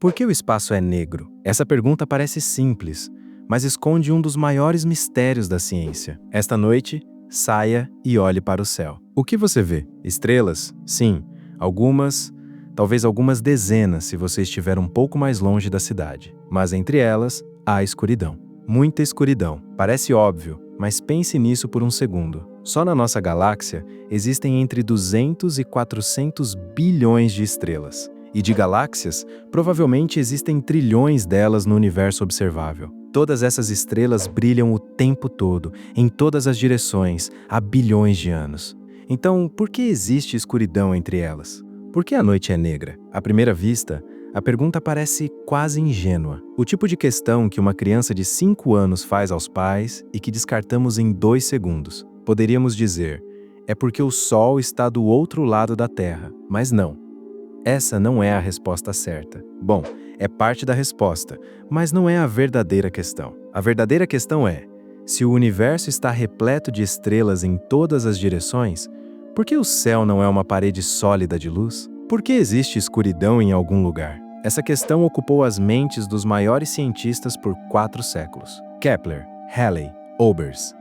Por que o espaço é negro? Essa pergunta parece simples, mas esconde um dos maiores mistérios da ciência. Esta noite, saia e olhe para o céu. O que você vê? Estrelas? Sim, algumas, talvez algumas dezenas se você estiver um pouco mais longe da cidade. Mas entre elas, há escuridão. Muita escuridão. Parece óbvio, mas pense nisso por um segundo. Só na nossa galáxia existem entre 200 e 400 bilhões de estrelas. E de galáxias, provavelmente existem trilhões delas no universo observável. Todas essas estrelas brilham o tempo todo, em todas as direções, há bilhões de anos. Então, por que existe escuridão entre elas? Por que a noite é negra? À primeira vista, a pergunta parece quase ingênua. O tipo de questão que uma criança de 5 anos faz aos pais e que descartamos em 2 segundos. Poderíamos dizer, é porque o Sol está do outro lado da Terra, mas não. Essa não é a resposta certa. Bom, é parte da resposta, mas não é a verdadeira questão. A verdadeira questão é, se o universo está repleto de estrelas em todas as direções, por que o céu não é uma parede sólida de luz? Por que existe escuridão em algum lugar? Essa questão ocupou as mentes dos maiores cientistas por 4 séculos. Kepler, Halley, Olbers.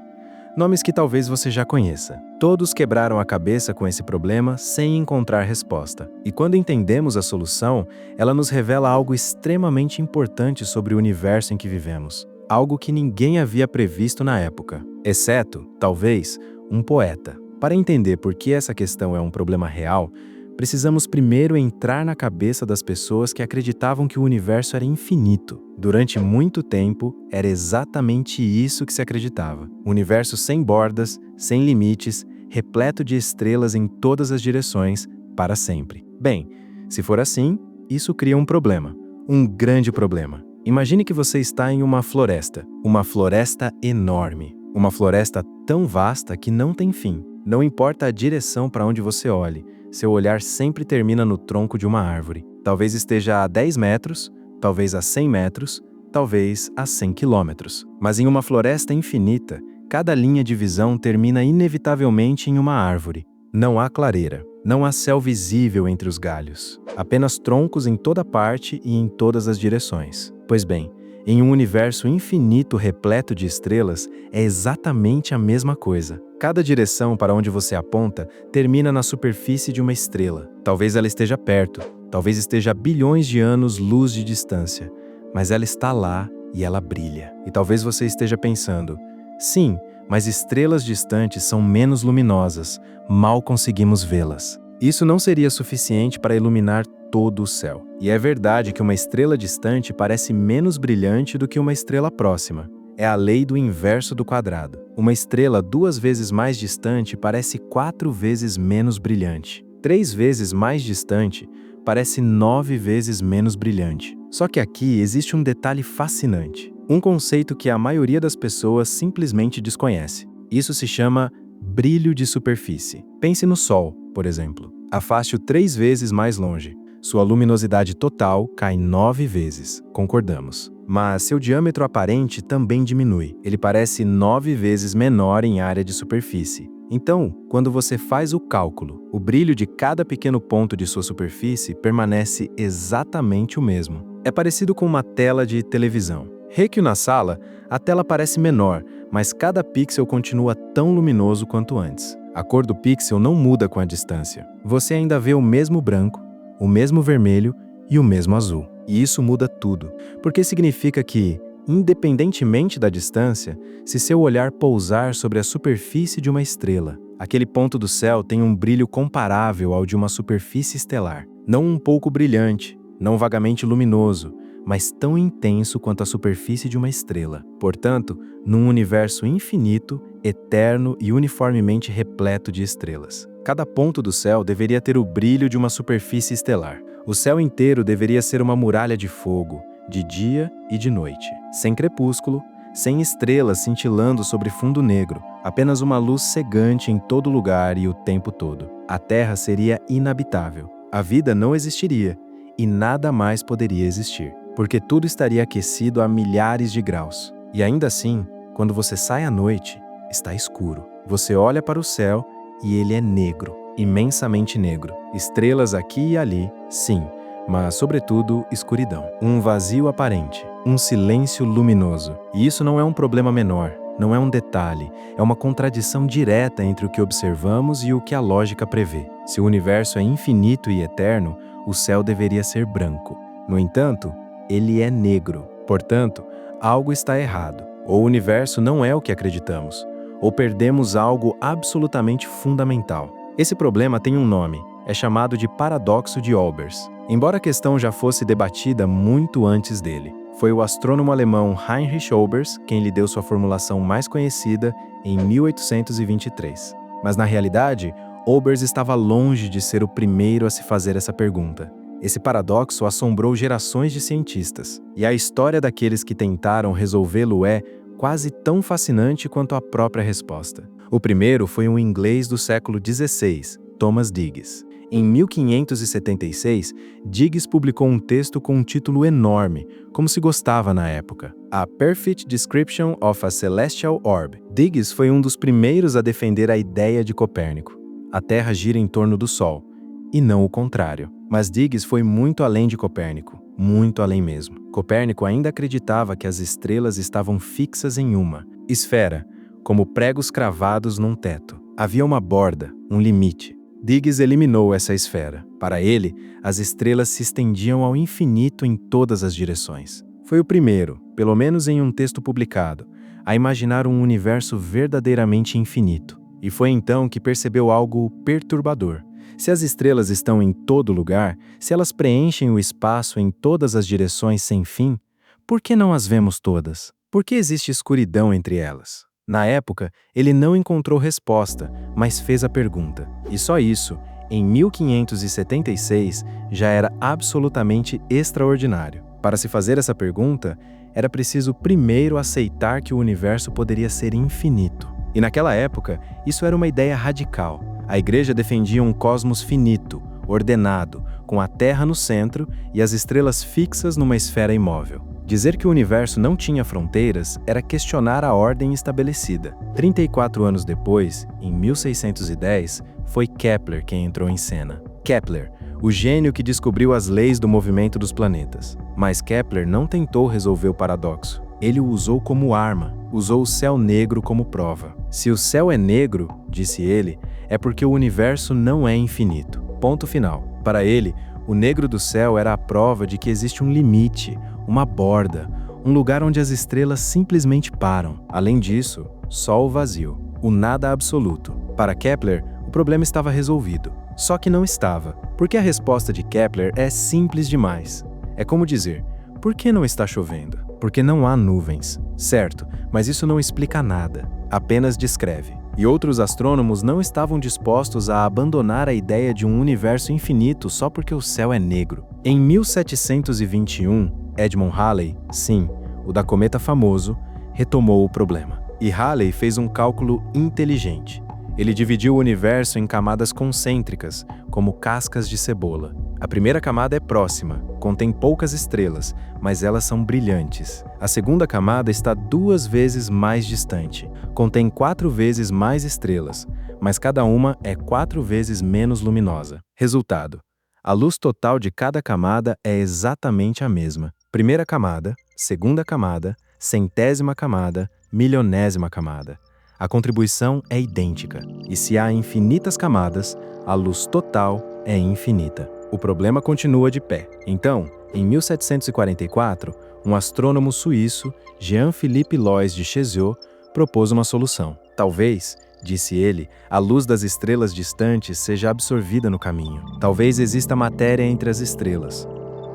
Nomes que talvez você já conheça. Todos quebraram a cabeça com esse problema sem encontrar resposta. E quando entendemos a solução, ela nos revela algo extremamente importante sobre o universo em que vivemos. Algo que ninguém havia previsto na época, exceto, talvez, um poeta. Para entender por que essa questão é um problema real, precisamos primeiro entrar na cabeça das pessoas que acreditavam que o universo era infinito. Durante muito tempo, era exatamente isso que se acreditava. Um universo sem bordas, sem limites, repleto de estrelas em todas as direções, para sempre. Bem, se for assim, isso cria um problema. Um grande problema. Imagine que você está em uma floresta enorme. Uma floresta tão vasta que não tem fim. Não importa a direção para onde você olhe, seu olhar sempre termina no tronco de uma árvore. Talvez esteja a 10 metros, talvez a 100 metros, talvez a 100 quilômetros. Mas em uma floresta infinita, cada linha de visão termina inevitavelmente em uma árvore. Não há clareira, não há céu visível entre os galhos. Apenas troncos em toda parte e em todas as direções. Pois bem, em um universo infinito repleto de estrelas, é exatamente a mesma coisa. Cada direção para onde você aponta termina na superfície de uma estrela. Talvez ela esteja perto, talvez esteja a bilhões de anos-luz de distância, mas ela está lá e ela brilha. E talvez você esteja pensando, sim, mas estrelas distantes são menos luminosas, mal conseguimos vê-las. Isso não seria suficiente para iluminar todo o céu. E é verdade que uma estrela distante parece menos brilhante do que uma estrela próxima. É a lei do inverso do quadrado. Uma estrela 2 vezes mais distante parece 4 vezes menos brilhante. 3 vezes mais distante parece 9 vezes menos brilhante. Só que aqui existe um detalhe fascinante. Um conceito que a maioria das pessoas simplesmente desconhece. Isso se chama brilho de superfície. Pense no Sol, por exemplo. Afaste-o 3 vezes mais longe. Sua luminosidade total cai 9 vezes, concordamos. Mas seu diâmetro aparente também diminui. Ele parece 9 vezes menor em área de superfície. Então, quando você faz o cálculo, o brilho de cada pequeno ponto de sua superfície permanece exatamente o mesmo. É parecido com uma tela de televisão. Requiem na sala, a tela parece menor, mas cada pixel continua tão luminoso quanto antes. A cor do pixel não muda com a distância. Você ainda vê o mesmo branco, o mesmo vermelho e o mesmo azul. E isso muda tudo, porque significa que, independentemente da distância, se seu olhar pousar sobre a superfície de uma estrela, aquele ponto do céu tem um brilho comparável ao de uma superfície estelar. Não um pouco brilhante, não vagamente luminoso, mas tão intenso quanto a superfície de uma estrela. Portanto, num universo infinito, eterno e uniformemente repleto de estrelas. Cada ponto do céu deveria ter o brilho de uma superfície estelar. O céu inteiro deveria ser uma muralha de fogo, de dia e de noite. Sem crepúsculo, sem estrelas cintilando sobre fundo negro, apenas uma luz cegante em todo lugar e o tempo todo. A Terra seria inabitável. A vida não existiria e nada mais poderia existir, porque tudo estaria aquecido a milhares de graus. E ainda assim, quando você sai à noite, está escuro. Você olha para o céu e ele é negro, imensamente negro. Estrelas aqui e ali, sim, mas, sobretudo, escuridão. Um vazio aparente, um silêncio luminoso. E isso não é um problema menor, não é um detalhe, é uma contradição direta entre o que observamos e o que a lógica prevê. Se o universo é infinito e eterno, o céu deveria ser branco. No entanto, ele é negro. Portanto, algo está errado. Ou o universo não é o que acreditamos, ou perdemos algo absolutamente fundamental. Esse problema tem um nome, é chamado de paradoxo de Olbers, embora a questão já fosse debatida muito antes dele. Foi o astrônomo alemão Heinrich Olbers quem lhe deu sua formulação mais conhecida em 1823. Mas na realidade, Olbers estava longe de ser o primeiro a se fazer essa pergunta. Esse paradoxo assombrou gerações de cientistas, e a história daqueles que tentaram resolvê-lo é quase tão fascinante quanto a própria resposta. O primeiro foi um inglês do século XVI, Thomas Digges. Em 1576, Digges publicou um texto com um título enorme, como se gostava na época: A Perfect Description of a Celestial Orb. Digges foi um dos primeiros a defender a ideia de Copérnico. A Terra gira em torno do Sol, e não o contrário. Mas Digges foi muito além de Copérnico, muito além mesmo. Copérnico ainda acreditava que as estrelas estavam fixas em uma esfera, como pregos cravados num teto. Havia uma borda, um limite. Digges eliminou essa esfera. Para ele, as estrelas se estendiam ao infinito em todas as direções. Foi o primeiro, pelo menos em um texto publicado, a imaginar um universo verdadeiramente infinito. E foi então que percebeu algo perturbador. Se as estrelas estão em todo lugar, se elas preenchem o espaço em todas as direções sem fim, por que não as vemos todas? Por que existe escuridão entre elas? Na época, ele não encontrou resposta, mas fez a pergunta. E só isso, em 1576, já era absolutamente extraordinário. Para se fazer essa pergunta, era preciso primeiro aceitar que o universo poderia ser infinito. E naquela época, isso era uma ideia radical. A Igreja defendia um cosmos finito, ordenado, com a Terra no centro e as estrelas fixas numa esfera imóvel. Dizer que o universo não tinha fronteiras era questionar a ordem estabelecida. 34 anos depois, em 1610, foi Kepler quem entrou em cena. Kepler, o gênio que descobriu as leis do movimento dos planetas. Mas Kepler não tentou resolver o paradoxo. Ele o usou como arma, usou o céu negro como prova. Se o céu é negro, disse ele, é porque o universo não é infinito. Ponto final. Para ele, o negro do céu era a prova de que existe um limite, uma borda, um lugar onde as estrelas simplesmente param. Além disso, só o vazio, o nada absoluto. Para Kepler, o problema estava resolvido. Só que não estava, porque a resposta de Kepler é simples demais. É como dizer, por que não está chovendo? Porque não há nuvens. Certo, mas isso não explica nada, apenas descreve. E outros astrônomos não estavam dispostos a abandonar a ideia de um universo infinito só porque o céu é negro. Em 1721, Edmond Halley, sim, o da cometa famoso, retomou o problema. E Halley fez um cálculo inteligente. Ele dividiu o universo em camadas concêntricas, como cascas de cebola. A primeira camada é próxima, contém poucas estrelas, mas elas são brilhantes. A segunda camada está 2 vezes mais distante, contém 4 vezes mais estrelas, mas cada uma é 4 vezes menos luminosa. Resultado: a luz total de cada camada é exatamente a mesma. Primeira camada, segunda camada, centésima camada, milionésima camada. A contribuição é idêntica, e se há infinitas camadas, a luz total é infinita. O problema continua de pé. Então, em 1744, um astrônomo suíço, Jean-Philippe Lois de Chezeaux, propôs uma solução. Talvez, disse ele, a luz das estrelas distantes seja absorvida no caminho. Talvez exista matéria entre as estrelas.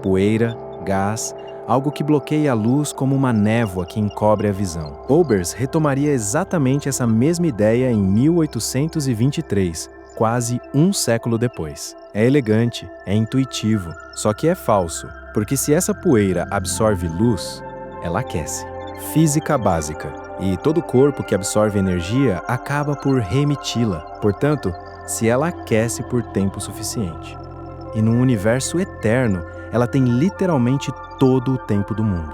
Poeira, gás, algo que bloqueia a luz como uma névoa que encobre a visão. Olbers retomaria exatamente essa mesma ideia em 1823, quase um século depois. É elegante, é intuitivo, só que é falso, porque se essa poeira absorve luz, ela aquece. Física básica. E todo corpo que absorve energia acaba por reemiti-la. Portanto, se ela aquece por tempo suficiente. E num universo eterno, ela tem literalmente todo o tempo do mundo.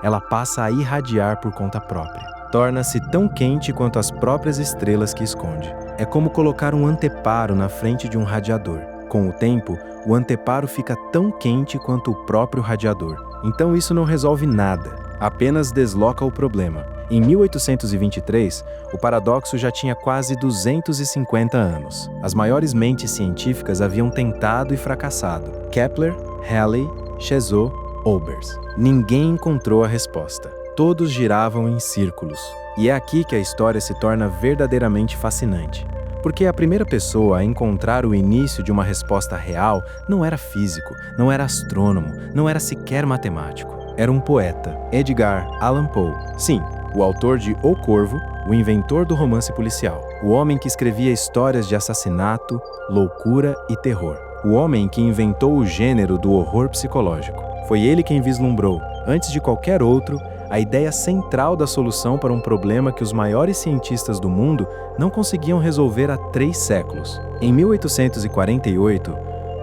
Ela passa a irradiar por conta própria. Torna-se tão quente quanto as próprias estrelas que esconde. É como colocar um anteparo na frente de um radiador. Com o tempo, o anteparo fica tão quente quanto o próprio radiador. Então isso não resolve nada, apenas desloca o problema. Em 1823, o paradoxo já tinha quase 250 anos. As maiores mentes científicas haviam tentado e fracassado. Kepler, Halley, Chezeaux, Olbers. Ninguém encontrou a resposta. Todos giravam em círculos. E é aqui que a história se torna verdadeiramente fascinante. Porque a primeira pessoa a encontrar o início de uma resposta real não era físico, não era astrônomo, não era sequer matemático. Era um poeta, Edgar Allan Poe. Sim, o autor de O Corvo, o inventor do romance policial. O homem que escrevia histórias de assassinato, loucura e terror. O homem que inventou o gênero do horror psicológico. Foi ele quem vislumbrou, antes de qualquer outro, a ideia central da solução para um problema que os maiores cientistas do mundo não conseguiam resolver há 3 séculos. Em 1848,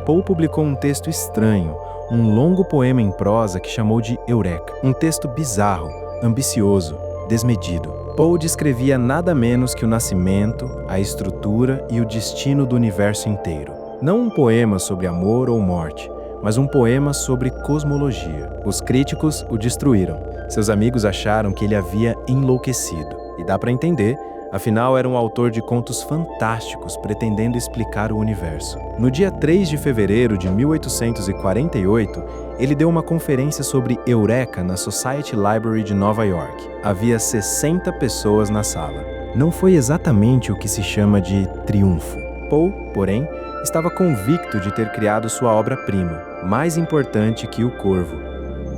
Poe publicou um texto estranho, um longo poema em prosa que chamou de Eureka. Um texto bizarro, ambicioso, desmedido. Poe descrevia nada menos que o nascimento, a estrutura e o destino do universo inteiro. Não um poema sobre amor ou morte, mas um poema sobre cosmologia. Os críticos o destruíram. Seus amigos acharam que ele havia enlouquecido. E dá para entender, afinal era um autor de contos fantásticos pretendendo explicar o universo. No dia 3 de fevereiro de 1848, ele deu uma conferência sobre Eureka na Society Library de Nova York. Havia 60 pessoas na sala. Não foi exatamente o que se chama de triunfo. Poe, porém, estava convicto de ter criado sua obra-prima, mais importante que O Corvo,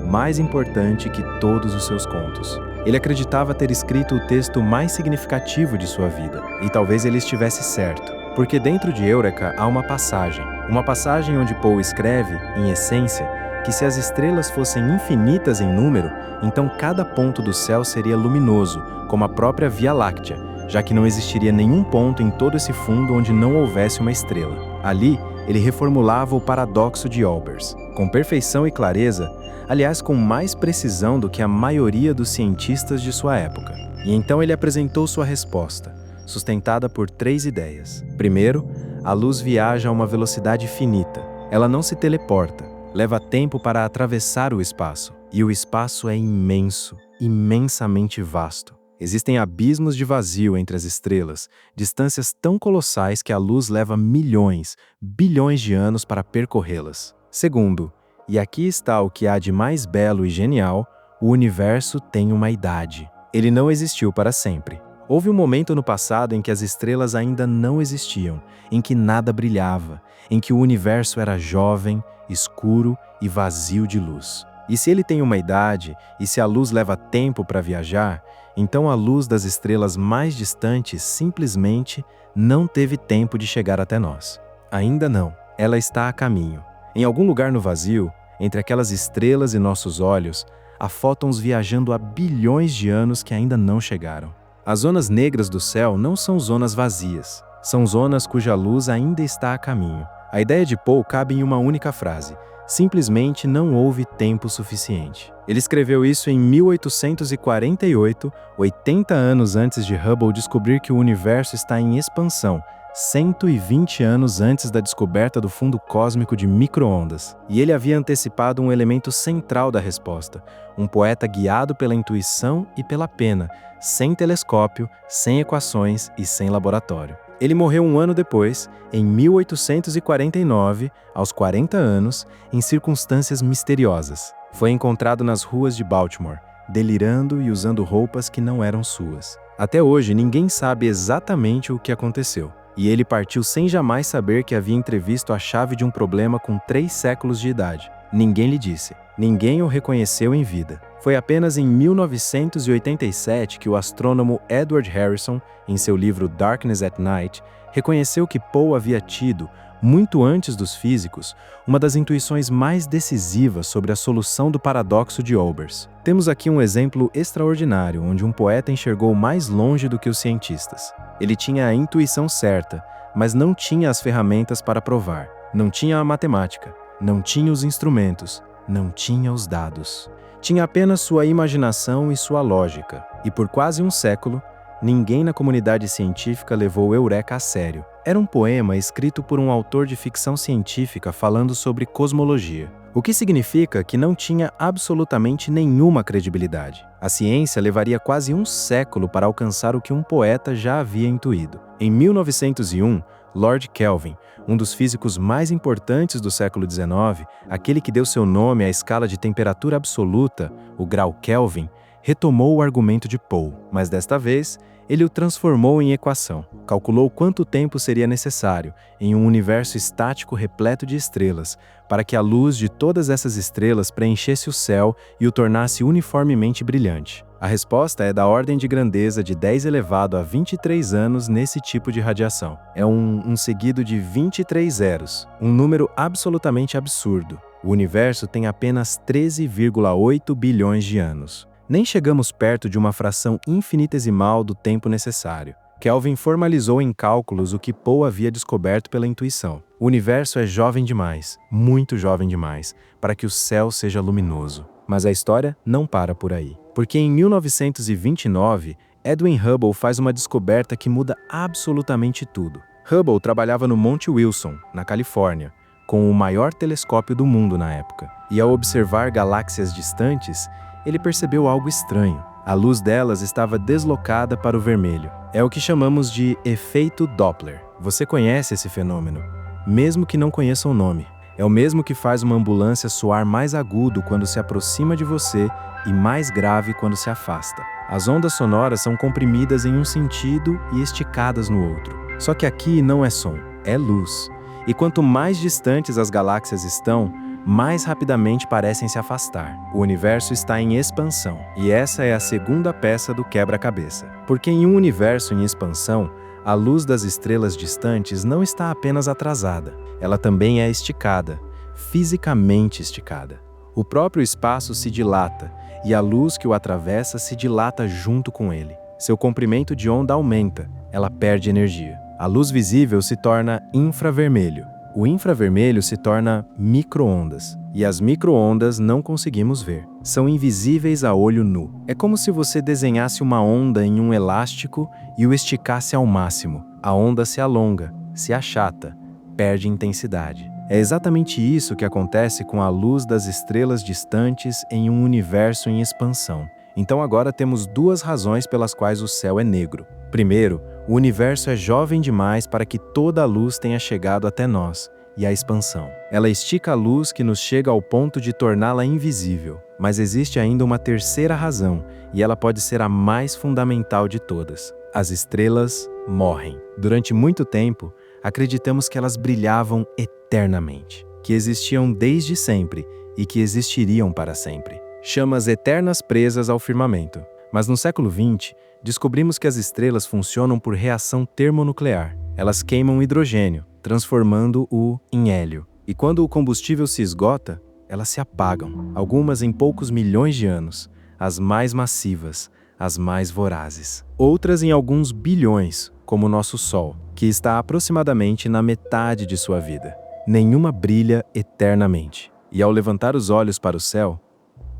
mais importante que todos os seus contos. Ele acreditava ter escrito o texto mais significativo de sua vida, e talvez ele estivesse certo, porque dentro de Eureka há uma passagem onde Poe escreve, em essência, que se as estrelas fossem infinitas em número, então cada ponto do céu seria luminoso, como a própria Via Láctea, já que não existiria nenhum ponto em todo esse fundo onde não houvesse uma estrela. Ali, ele reformulava o paradoxo de Olbers, com perfeição e clareza, aliás, com mais precisão do que a maioria dos cientistas de sua época. E então ele apresentou sua resposta, sustentada por 3 ideias. Primeiro, a luz viaja a uma velocidade finita. Ela não se teleporta, leva tempo para atravessar o espaço. E o espaço é imenso, imensamente vasto. Existem abismos de vazio entre as estrelas, distâncias tão colossais que a luz leva milhões, bilhões de anos para percorrê-las. Segundo, e aqui está o que há de mais belo e genial, o universo tem uma idade. Ele não existiu para sempre. Houve um momento no passado em que as estrelas ainda não existiam, em que nada brilhava, em que o universo era jovem, escuro e vazio de luz. E se ele tem uma idade, e se a luz leva tempo para viajar, então a luz das estrelas mais distantes simplesmente não teve tempo de chegar até nós. Ainda não, ela está a caminho. Em algum lugar no vazio, entre aquelas estrelas e nossos olhos, há fótons viajando há bilhões de anos que ainda não chegaram. As zonas negras do céu não são zonas vazias, são zonas cuja luz ainda está a caminho. A ideia de Poe cabe em uma única frase: simplesmente não houve tempo suficiente. Ele escreveu isso em 1848, 80 anos antes de Hubble descobrir que o universo está em expansão, 120 anos antes da descoberta do fundo cósmico de micro-ondas. E ele havia antecipado um elemento central da resposta, um poeta guiado pela intuição e pela pena, sem telescópio, sem equações e sem laboratório. Ele morreu um ano depois, em 1849, aos 40 anos, em circunstâncias misteriosas. Foi encontrado nas ruas de Baltimore, delirando e usando roupas que não eram suas. Até hoje, ninguém sabe exatamente o que aconteceu. E ele partiu sem jamais saber que havia entrevisto a chave de um problema com 3 séculos de idade. Ninguém lhe disse. Ninguém o reconheceu em vida. Foi apenas em 1987 que o astrônomo Edward Harrison, em seu livro Darkness at Night, reconheceu que Poe havia tido, muito antes dos físicos, uma das intuições mais decisivas sobre a solução do paradoxo de Olbers. Temos aqui um exemplo extraordinário, onde um poeta enxergou mais longe do que os cientistas. Ele tinha a intuição certa, mas não tinha as ferramentas para provar. Não tinha a matemática, não tinha os instrumentos, não tinha os dados. Tinha apenas sua imaginação e sua lógica. E por quase um século, ninguém na comunidade científica levou Eureka a sério. Era um poema escrito por um autor de ficção científica falando sobre cosmologia, o que significa que não tinha absolutamente nenhuma credibilidade. A ciência levaria quase um século para alcançar o que um poeta já havia intuído. Em 1901, Lord Kelvin, um dos físicos mais importantes do século XIX, aquele que deu seu nome à escala de temperatura absoluta, o grau Kelvin, retomou o argumento de Poe, mas desta vez ele o transformou em equação. Calculou quanto tempo seria necessário, em um universo estático repleto de estrelas, para que a luz de todas essas estrelas preenchesse o céu e o tornasse uniformemente brilhante. A resposta é da ordem de grandeza de 10 elevado a 23 anos nesse tipo de radiação. É um seguido de 23 zeros, um número absolutamente absurdo. O universo tem apenas 13,8 bilhões de anos. Nem chegamos perto de uma fração infinitesimal do tempo necessário. Kelvin formalizou em cálculos o que Poe havia descoberto pela intuição. O universo é jovem demais, muito jovem demais, para que o céu seja luminoso. Mas a história não para por aí. Porque em 1929, Edwin Hubble faz uma descoberta que muda absolutamente tudo. Hubble trabalhava no Monte Wilson, na Califórnia, com o maior telescópio do mundo na época. E ao observar galáxias distantes, ele percebeu algo estranho. A luz delas estava deslocada para o vermelho. É o que chamamos de efeito Doppler. Você conhece esse fenômeno, mesmo que não conheça o nome. É o mesmo que faz uma ambulância soar mais agudo quando se aproxima de você e mais grave quando se afasta. As ondas sonoras são comprimidas em um sentido e esticadas no outro. Só que aqui não é som, é luz. E quanto mais distantes as galáxias estão, mais rapidamente parecem se afastar. O universo está em expansão, e essa é a segunda peça do quebra-cabeça. Porque em um universo em expansão, a luz das estrelas distantes não está apenas atrasada, ela também é esticada, fisicamente esticada. O próprio espaço se dilata, e a luz que o atravessa se dilata junto com ele. Seu comprimento de onda aumenta, ela perde energia. A luz visível se torna infravermelho. O infravermelho se torna micro-ondas, e as micro-ondas não conseguimos ver. São invisíveis a olho nu. É como se você desenhasse uma onda em um elástico e o esticasse ao máximo. A onda se alonga, se achata, perde intensidade. É exatamente isso que acontece com a luz das estrelas distantes em um universo em expansão. Então agora temos duas razões pelas quais o céu é negro. Primeiro, o universo é jovem demais para que toda a luz tenha chegado até nós, e a expansão. Ela estica a luz que nos chega ao ponto de torná-la invisível. Mas existe ainda uma terceira razão, e ela pode ser a mais fundamental de todas. As estrelas morrem. Durante muito tempo, acreditamos que elas brilhavam eternamente, que existiam desde sempre e que existiriam para sempre. Chamas eternas presas ao firmamento. Mas no século XX, descobrimos que as estrelas funcionam por reação termonuclear. Elas queimam hidrogênio, transformando-o em hélio. E quando o combustível se esgota, elas se apagam. Algumas em poucos milhões de anos, as mais massivas, as mais vorazes. Outras em alguns bilhões, como o nosso Sol, que está aproximadamente na metade de sua vida. Nenhuma brilha eternamente. E ao levantar os olhos para o céu,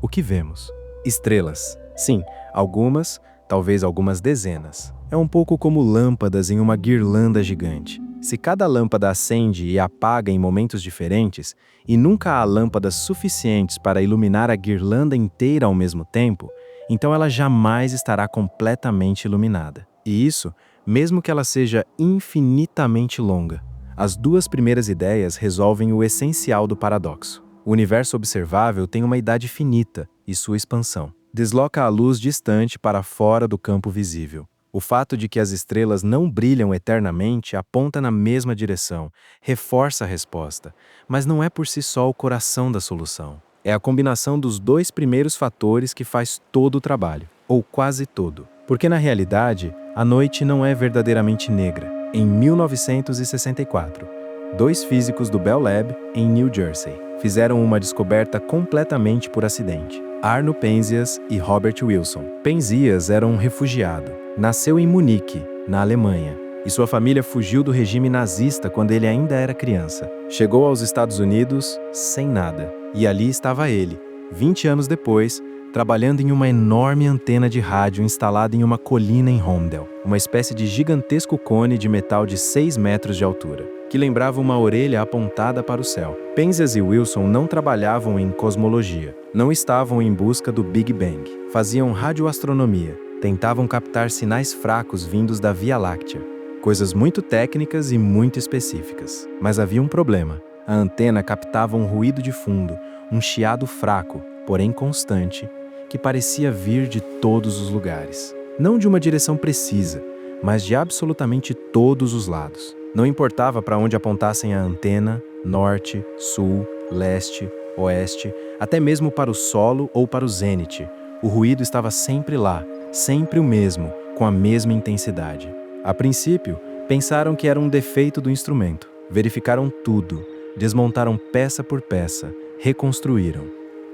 o que vemos? Estrelas. Sim, algumas, talvez algumas dezenas. É um pouco como lâmpadas em uma guirlanda gigante. Se cada lâmpada acende e apaga em momentos diferentes, e nunca há lâmpadas suficientes para iluminar a guirlanda inteira ao mesmo tempo, então ela jamais estará completamente iluminada. E isso, mesmo que ela seja infinitamente longa. As duas primeiras ideias resolvem o essencial do paradoxo. O universo observável tem uma idade finita e sua expansão desloca a luz distante para fora do campo visível. O fato de que as estrelas não brilham eternamente aponta na mesma direção, reforça a resposta, mas não é por si só o coração da solução. É a combinação dos dois primeiros fatores que faz todo o trabalho, ou quase todo. Porque na realidade, a noite não é verdadeiramente negra. Em 1964, dois físicos do Bell Lab, em New Jersey, fizeram uma descoberta completamente por acidente. Arno Penzias e Robert Wilson. Penzias era um refugiado. Nasceu em Munique, na Alemanha, e sua família fugiu do regime nazista quando ele ainda era criança. Chegou aos Estados Unidos sem nada, e ali estava ele, 20 anos depois, trabalhando em uma enorme antena de rádio instalada em uma colina em Holmdel, uma espécie de gigantesco cone de metal de 6 metros de altura, que lembrava uma orelha apontada para o céu. Penzias e Wilson não trabalhavam em cosmologia, não estavam em busca do Big Bang, faziam radioastronomia, tentavam captar sinais fracos vindos da Via Láctea, coisas muito técnicas e muito específicas. Mas havia um problema. A antena captava um ruído de fundo, um chiado fraco, porém constante, que parecia vir de todos os lugares. Não de uma direção precisa, mas de absolutamente todos os lados. Não importava para onde apontassem a antena, norte, sul, leste, oeste, até mesmo para o solo ou para o zênite. O ruído estava sempre lá, sempre o mesmo, com a mesma intensidade. A princípio, pensaram que era um defeito do instrumento. Verificaram tudo, desmontaram peça por peça, reconstruíram.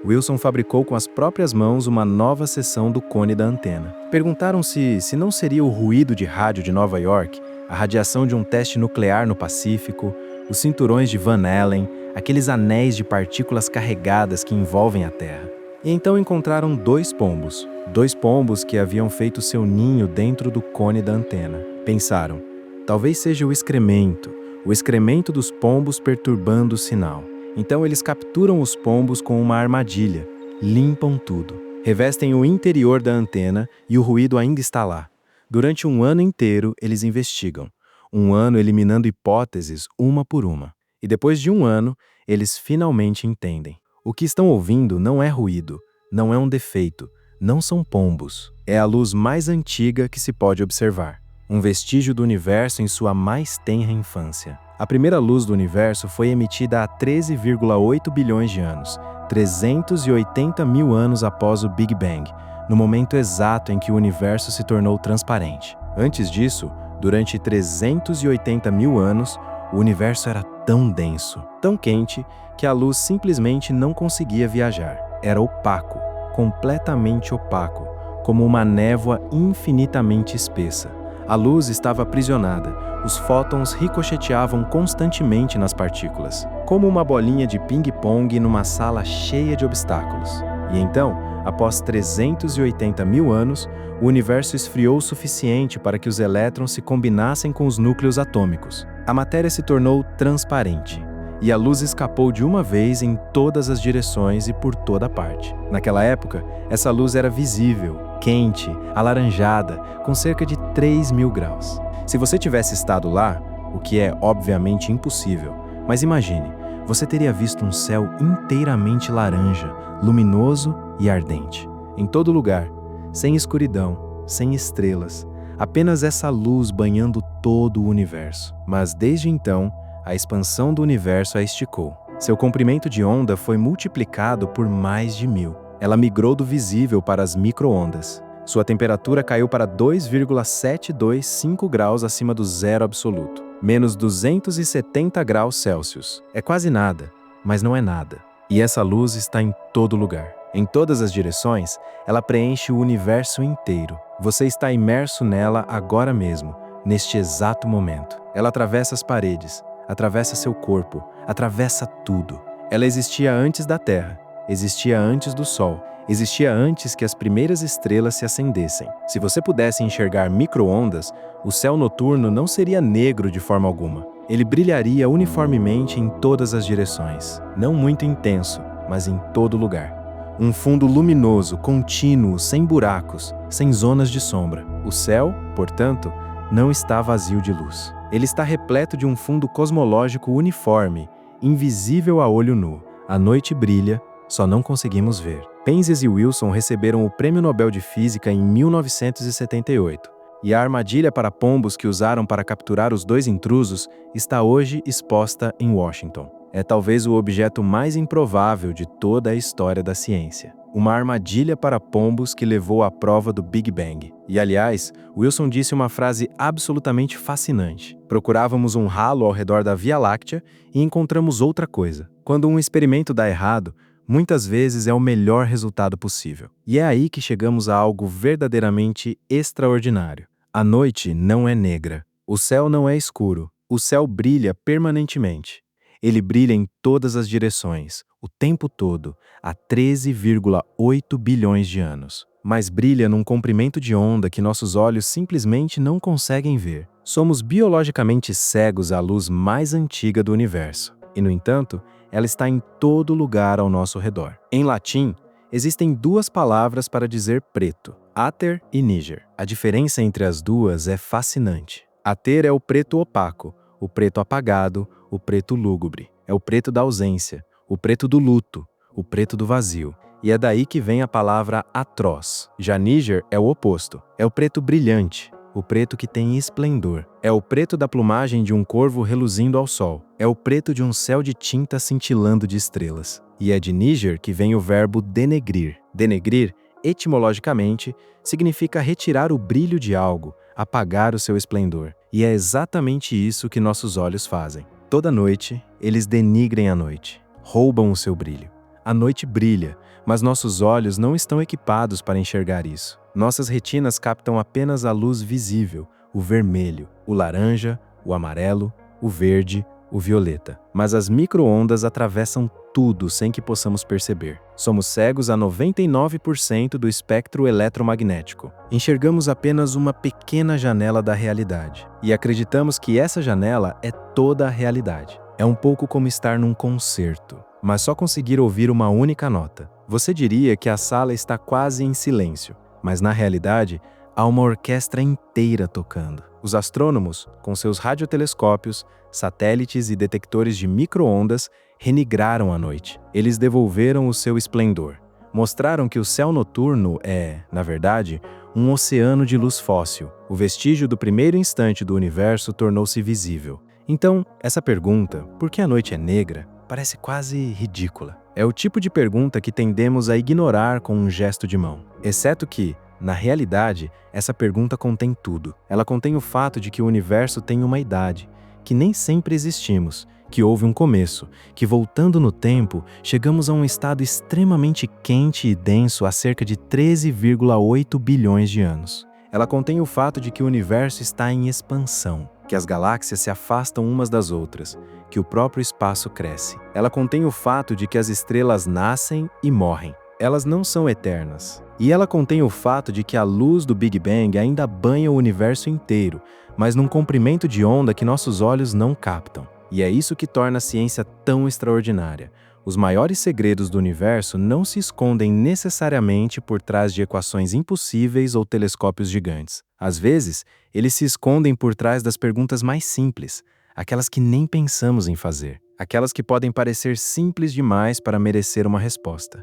Wilson fabricou com as próprias mãos uma nova seção do cone da antena. Perguntaram se não seria o ruído de rádio de Nova York, a radiação de um teste nuclear no Pacífico, os cinturões de Van Allen, aqueles anéis de partículas carregadas que envolvem a Terra. E então encontraram dois pombos que haviam feito seu ninho dentro do cone da antena. Pensaram, talvez seja o excremento dos pombos perturbando o sinal. Então eles capturam os pombos com uma armadilha, limpam tudo, revestem o interior da antena e o ruído ainda está lá. Durante um ano inteiro eles investigam, um ano eliminando hipóteses uma por uma. E depois de um ano, eles finalmente entendem. O que estão ouvindo não é ruído, não é um defeito, não são pombos. É a luz mais antiga que se pode observar, um vestígio do universo em sua mais tenra infância. A primeira luz do universo foi emitida há 13,8 bilhões de anos, 380 mil anos após o Big Bang, no momento exato em que o universo se tornou transparente. Antes disso, durante 380 mil anos, o universo era tão denso, tão quente, que a luz simplesmente não conseguia viajar. Era opaco, completamente opaco, como uma névoa infinitamente espessa. A luz estava aprisionada, os fótons ricocheteavam constantemente nas partículas, como uma bolinha de ping-pong numa sala cheia de obstáculos. E então, após 380 mil anos, o universo esfriou o suficiente para que os elétrons se combinassem com os núcleos atômicos. A matéria se tornou transparente, e a luz escapou de uma vez em todas as direções e por toda parte. Naquela época, essa luz era visível, quente, alaranjada, com cerca de 3.000 graus. Se você tivesse estado lá, o que é obviamente impossível, mas imagine, você teria visto um céu inteiramente laranja, luminoso e ardente. Em todo lugar, sem escuridão, sem estrelas, apenas essa luz banhando todo o universo. Mas desde então, a expansão do universo a esticou. Seu comprimento de onda foi multiplicado por mais de 1000. Ela migrou do visível para as micro-ondas. Sua temperatura caiu para 2,725 graus acima do zero absoluto, menos 270 graus Celsius. É quase nada, mas não é nada. E essa luz está em todo lugar. Em todas as direções, ela preenche o universo inteiro. Você está imerso nela agora mesmo, neste exato momento. Ela atravessa as paredes, atravessa seu corpo, atravessa tudo. Ela existia antes da Terra, existia antes do Sol, existia antes que as primeiras estrelas se acendessem. Se você pudesse enxergar micro-ondas, o céu noturno não seria negro de forma alguma. Ele brilharia uniformemente em todas as direções, não muito intenso, mas em todo lugar. Um fundo luminoso, contínuo, sem buracos, sem zonas de sombra. O céu, portanto, não está vazio de luz. Ele está repleto de um fundo cosmológico uniforme, invisível a olho nu. A noite brilha, só não conseguimos ver. Penzias e Wilson receberam o Prêmio Nobel de Física em 1978, e a armadilha para pombos que usaram para capturar os dois intrusos está hoje exposta em Washington. É talvez o objeto mais improvável de toda a história da ciência. Uma armadilha para pombos que levou à prova do Big Bang. E, aliás, Wilson disse uma frase absolutamente fascinante. Procurávamos um halo ao redor da Via Láctea e encontramos outra coisa. Quando um experimento dá errado, muitas vezes é o melhor resultado possível. E é aí que chegamos a algo verdadeiramente extraordinário. A noite não é negra. O céu não é escuro. O céu brilha permanentemente. Ele brilha em todas as direções, o tempo todo, há 13,8 bilhões de anos. Mas brilha num comprimento de onda que nossos olhos simplesmente não conseguem ver. Somos biologicamente cegos à luz mais antiga do universo. E, no entanto, ela está em todo lugar ao nosso redor. Em latim, existem duas palavras para dizer preto: áter e níger. A diferença entre as duas é fascinante. Áter é o preto opaco, o preto apagado, o preto lúgubre. É o preto da ausência, o preto do luto, o preto do vazio. E é daí que vem a palavra atroz. Já níger é o oposto. É o preto brilhante, o preto que tem esplendor. É o preto da plumagem de um corvo reluzindo ao sol. É o preto de um céu de tinta cintilando de estrelas. E é de níger que vem o verbo denegrir. Denegrir, etimologicamente, significa retirar o brilho de algo, apagar o seu esplendor. E é exatamente isso que nossos olhos fazem. Toda noite, eles denigrem a noite, roubam o seu brilho. A noite brilha, mas nossos olhos não estão equipados para enxergar isso. Nossas retinas captam apenas a luz visível, o vermelho, o laranja, o amarelo, o verde, o violeta. Mas as micro-ondas atravessam tudo sem que possamos perceber. Somos cegos a 99% do espectro eletromagnético. Enxergamos apenas uma pequena janela da realidade e acreditamos que essa janela é toda a realidade. É um pouco como estar num concerto, mas só conseguir ouvir uma única nota. Você diria que a sala está quase em silêncio, mas na realidade há uma orquestra inteira tocando. Os astrônomos, com seus radiotelescópios, satélites e detectores de micro-ondas, renigraram a noite. Eles devolveram o seu esplendor. Mostraram que o céu noturno é, na verdade, um oceano de luz fóssil. O vestígio do primeiro instante do universo tornou-se visível. Então, essa pergunta, por que a noite é negra, parece quase ridícula. É o tipo de pergunta que tendemos a ignorar com um gesto de mão. Exceto que, na realidade, essa pergunta contém tudo. Ela contém o fato de que o universo tem uma idade, que nem sempre existimos, que houve um começo, que voltando no tempo, chegamos a um estado extremamente quente e denso há cerca de 13,8 bilhões de anos. Ela contém o fato de que o universo está em expansão, que as galáxias se afastam umas das outras, que o próprio espaço cresce. Ela contém o fato de que as estrelas nascem e morrem. Elas não são eternas. E ela contém o fato de que a luz do Big Bang ainda banha o universo inteiro, mas num comprimento de onda que nossos olhos não captam. E é isso que torna a ciência tão extraordinária. Os maiores segredos do universo não se escondem necessariamente por trás de equações impossíveis ou telescópios gigantes. Às vezes, eles se escondem por trás das perguntas mais simples, aquelas que nem pensamos em fazer, aquelas que podem parecer simples demais para merecer uma resposta.